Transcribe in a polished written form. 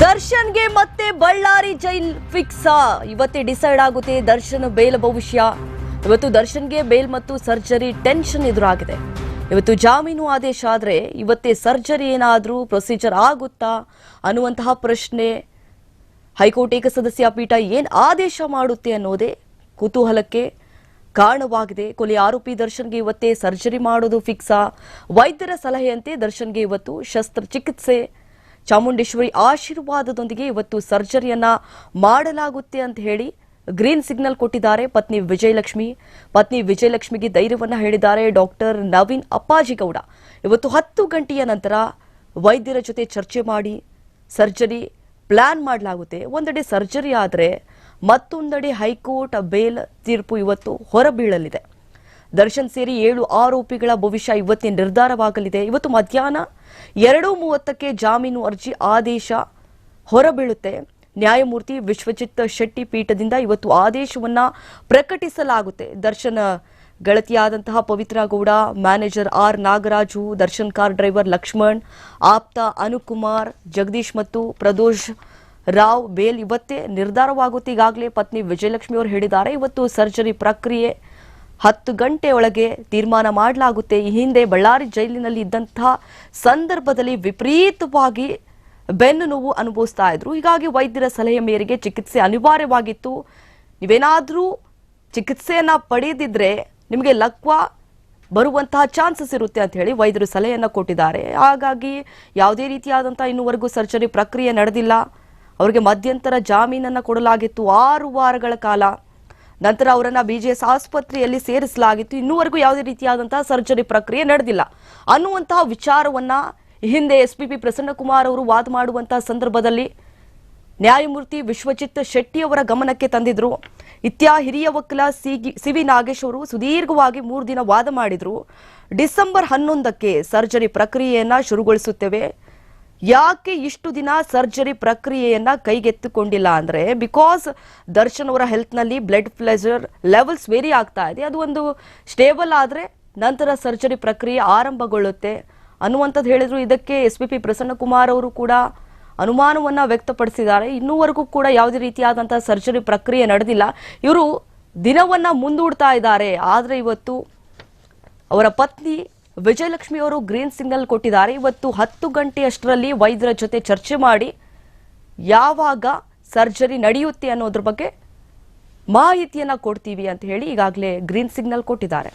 ದರ್ಶನ್ಗೆ ಮತ್ತೆ ಬಳ್ಳಾರಿ ಜೈಲ್ ಫಿಕ್ಸಾ? ಇವತ್ತೇ ಡಿಸೈಡ್ ಆಗುತ್ತೆ ದರ್ಶನ್ ಬೇಲ್ ಭವಿಷ್ಯ. ಇವತ್ತು ದರ್ಶನ್ಗೆ ಬೇಲ್ ಮತ್ತು ಸರ್ಜರಿ ಟೆನ್ಷನ್ ಎದುರಾಗಿದೆ. ಇವತ್ತು ಜಾಮೀನು ಆದೇಶ ಆದ್ರೆ ಇವತ್ತೇ ಸರ್ಜರಿ ಏನಾದರೂ ಪ್ರೊಸೀಜರ್ ಆಗುತ್ತಾ ಅನ್ನುವಂತಹ ಪ್ರಶ್ನೆ. ಹೈಕೋರ್ಟ್ ಏಕಸದಸ್ಯ ಪೀಠ ಏನ್ ಆದೇಶ ಮಾಡುತ್ತೆ ಅನ್ನೋದೇ ಕುತೂಹಲಕ್ಕೆ ಕಾರಣವಾಗಿದೆ. ಕೊಲೆ ಆರೋಪಿ ದರ್ಶನ್ಗೆ ಇವತ್ತೇ ಸರ್ಜರಿ ಮಾಡೋದು ಫಿಕ್ಸಾ? ವೈದ್ಯರ ಸಲಹೆಯಂತೆ ದರ್ಶನ್ಗೆ ಇವತ್ತು ಶಸ್ತ್ರಚಿಕಿತ್ಸೆ, ಚಾಮುಂಡೇಶ್ವರಿ ಆಶೀರ್ವಾದದೊಂದಿಗೆ ಇವತ್ತು ಸರ್ಜರಿಯನ್ನ ಮಾಡಲಾಗುತ್ತೆ ಅಂತ ಹೇಳಿ ಗ್ರೀನ್ ಸಿಗ್ನಲ್ ಕೊಟ್ಟಿದ್ದಾರೆ ಪತ್ನಿ ವಿಜಯಲಕ್ಷ್ಮಿ. ಪತ್ನಿ ವಿಜಯಲಕ್ಷ್ಮಿಗೆ ಧೈರ್ಯವನ್ನ ಹೇಳಿದ್ದಾರೆ ಡಾಕ್ಟರ್ ನವೀನ್ ಅಪ್ಪಾಜಿಗೌಡ. ಇವತ್ತು 10 ಗಂಟೆಯ ನಂತರ ವೈದ್ಯರ ಜೊತೆ ಚರ್ಚೆ ಮಾಡಿ ಸರ್ಜರಿ ಪ್ಲಾನ್ ಮಾಡಲಾಗುತ್ತೆ. ಒಂದೆಡೆ ಸರ್ಜರಿ ಆದರೆ ಮತ್ತೊಂದೆಡೆ ಹೈಕೋರ್ಟ್ ಬೇಲ್ ತೀರ್ಪು ಇವತ್ತು ಹೊರಬೀಳಲಿದೆ. ದರ್ಶನ್ ಸೇರಿ 7 ಆರೋಪಿಗಳ ಭವಿಷ್ಯ ಇವತ್ತೇ ನಿರ್ಧಾರವಾಗಲಿದೆ. ಇವತ್ತು ಮಧ್ಯಾಹ್ನ 2:30ಕ್ಕೆ ಜಾಮೀನು ಅರ್ಜಿ ಆದೇಶ ಹೊರಬೀಳುತ್ತೆ. ನ್ಯಾಯಮೂರ್ತಿ ವಿಶ್ವಜಿತ್ ಶೆಟ್ಟಿ ಪೀಠದಿಂದ ಇವತ್ತು ಆದೇಶವನ್ನ ಪ್ರಕಟಿಸಲಾಗುತ್ತೆ. ದರ್ಶನ್ ಗೆಳತಿಯಾದಂತಹ Pavithra Gowda, manager R Nagaraju, Darshan car driver Lakshman, ಆಪ್ತ ಅನುಕುಮಾರ್, ಜಗದೀಶ್ ಮತ್ತು ಪ್ರದೋಷ್ ರಾವ್ ಬೇಲ್ ಇವತ್ತೇ ನಿರ್ಧಾರವಾಗುತ್ತೆ. ಈಗಾಗಲೇ ಪತ್ನಿ ವಿಜಯಲಕ್ಷ್ಮಿ ಅವರು ಹೇಳಿದ್ದಾರೆ ಇವತ್ತು ಸರ್ಜರಿ ಪ್ರಕ್ರಿಯೆ 10 ಗಂಟೆಯೊಳಗೆ ತೀರ್ಮಾನ ಮಾಡಲಾಗುತ್ತೆ. ಈ ಹಿಂದೆ ಬಳ್ಳಾರಿ ಜೈಲಿನಲ್ಲಿ ಇದ್ದಂತಹ ಸಂದರ್ಭದಲ್ಲಿ ವಿಪರೀತವಾಗಿ ಬೆನ್ನು ನೋವು ಅನುಭವಿಸ್ತಾ ಇದ್ರು. ಹೀಗಾಗಿ ವೈದ್ಯರ ಸಲಹೆ ಮೇರೆಗೆ ಚಿಕಿತ್ಸೆ ಅನಿವಾರ್ಯವಾಗಿತ್ತು. ನೀವೇನಾದ್ರೂ ಚಿಕಿತ್ಸೆಯನ್ನ ಪಡೆದಿದ್ರೆ ನಿಮಗೆ ಲಕ್ವಾ ಬರುವಂತಹ ಚಾನ್ಸಸ್ ಇರುತ್ತೆ ಅಂತ ಹೇಳಿ ವೈದ್ಯರು ಸಲಹೆಯನ್ನ ಕೊಟ್ಟಿದ್ದಾರೆ. ಹಾಗಾಗಿ ಯಾವುದೇ ರೀತಿಯಾದಂತಹ ಇನ್ನೂವರೆಗೂ ಸರ್ಜರಿ ಪ್ರಕ್ರಿಯೆ ನಡೆದಿಲ್ಲ. ಅವರಿಗೆ ಮಧ್ಯಂತರ ಜಾಮೀನನ್ನ ಕೊಡಲಾಗಿತ್ತು 6 ವಾರಗಳ ಕಾಲ. ನಂತರ ಅವರನ್ನ ಬಿಜಿಎಸ್ ಆಸ್ಪತ್ರೆಯಲ್ಲಿ ಸೇರಿಸಲಾಗಿತ್ತು. ಇನ್ನೂವರೆಗೂ ಯಾವುದೇ ರೀತಿಯಾದಂತಹ ಸರ್ಜರಿ ಪ್ರಕ್ರಿಯೆ ನಡೆದಿಲ್ಲ ಅನ್ನುವಂತಹ ವಿಚಾರವನ್ನ ಹಿಂದೆ ಎಸ್ಪಿಪಿ ಪ್ರಸನ್ನಕುಮಾರ್ ಅವರು ವಾದ ಮಾಡುವಂತಹ ಸಂದರ್ಭದಲ್ಲಿ ನ್ಯಾಯಮೂರ್ತಿ ವಿಶ್ವಜಿತ್ ಶೆಟ್ಟಿ ಅವರ ಗಮನಕ್ಕೆ ತಂದಿದ್ರು. ಹಿರಿಯ ವಕೀಲ ಸಿವಿ ನಾಗೇಶ್ ಅವರು ಸುದೀರ್ಘವಾಗಿ 3 ದಿನ ವಾದ ಮಾಡಿದ್ರು. ಡಿಸೆಂಬರ್ 11ಕ್ಕೆ ಸರ್ಜರಿ ಪ್ರಕ್ರಿಯೆಯನ್ನ ಶುರುಗೊಳಿಸುತ್ತೇವೆ. ಯಾಕೆ ಇಷ್ಟು ದಿನ ಸರ್ಜರಿ ಪ್ರಕ್ರಿಯೆಯನ್ನ ಕೈಗೆತ್ತಿಕೊಂಡಿಲ್ಲ ಅಂದ್ರೆ ಬಿಕಾಸ್ ದರ್ಶನ್ ಅವರ ಹೆಲ್ತ್ ನಲ್ಲಿ ಬ್ಲಡ್ ಪ್ರೆಷರ್ ಲೆವೆಲ್ಸ್ ವೇರಿ ಆಗ್ತಾ ಇದೆ. ಅದು ಒಂದು ಸ್ಟೇಬಲ್ ಆದ್ರೆ ನಂತರ ಸರ್ಜರಿ ಪ್ರಕ್ರಿಯೆ ಆರಂಭಗೊಳ್ಳುತ್ತೆ ಅನ್ನುವಂಥದ್ದು ಹೇಳಿದ್ರು. ಇದಕ್ಕೆ ಎಸ್ಪಿಪಿ ಪ್ರಸನ್ನಕುಮಾರ್ ಅವರು ಕೂಡ ಅನುಮಾನವನ್ನ ವ್ಯಕ್ತಪಡಿಸಿದ್ದಾರೆ. ಇನ್ನೂವರೆಗೂ ಕೂಡ ಯಾವುದೇ ರೀತಿಯಾದಂತಹ ಸರ್ಜರಿ ಪ್ರಕ್ರಿಯೆ ನಡೆದಿಲ್ಲ. ಇವರು ದಿನವನ್ನ ಮುಂದೂಡ್ತಾ ಇದ್ದಾರೆ. ಆದ್ರೆ ಇವತ್ತು ಅವರ ಪತ್ನಿ ವಿಜಯಲಕ್ಷ್ಮಿ ಅವರು ಗ್ರೀನ್ ಸಿಗ್ನಲ್ ಕೊಟ್ಟಿದ್ದಾರೆ. ಇವತ್ತು 10 ಗಂಟೆಯಷ್ಟರಲ್ಲಿ ವೈದ್ಯರ ಜೊತೆ ಚರ್ಚೆ ಮಾಡಿ ಯಾವಾಗ ಸರ್ಜರಿ ನಡೆಯುತ್ತೆ ಅನ್ನೋದ್ರ ಬಗ್ಗೆ ಮಾಹಿತಿಯನ್ನ ಕೊಡ್ತೀವಿ ಅಂತ ಹೇಳಿ ಈಗಾಗಲೇ ಗ್ರೀನ್ ಸಿಗ್ನಲ್ ಕೊಟ್ಟಿದ್ದಾರೆ.